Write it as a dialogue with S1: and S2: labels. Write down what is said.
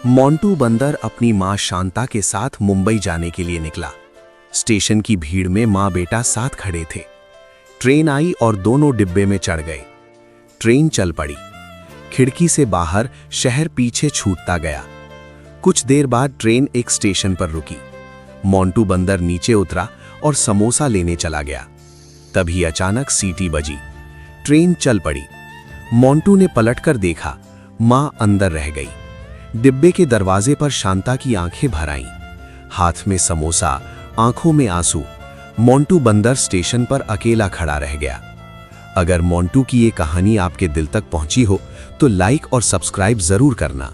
S1: मोंटू बंदर अपनी मां शांता के साथ मुंबई जाने के लिए निकला। स्टेशन की भीड़ में मां बेटा साथ खड़े थे। ट्रेन आई और दोनों डिब्बे में चढ़ गए। ट्रेन चल पड़ी। खिड़की से बाहर शहर पीछे छूटता गया। कुछ देर बाद ट्रेन एक स्टेशन पर रुकी। मोंटू बंदर नीचे उतरा और समोसा लेने चला गया। तभी अचानक सीटी बजी। ट्रेन चल पड़ी। मोंटू ने पलटकर देखा, मां अंदर रह गई। डिब्बे के दरवाजे पर शांता की आंखें भर आईं। हाथ में समोसा, आंखों में आंसू। मोंटू बंदर स्टेशन पर अकेला खड़ा रह गया। अगर मोंटू की ये कहानी आपके दिल तक पहुंची हो तो लाइक और सब्सक्राइब जरूर करना।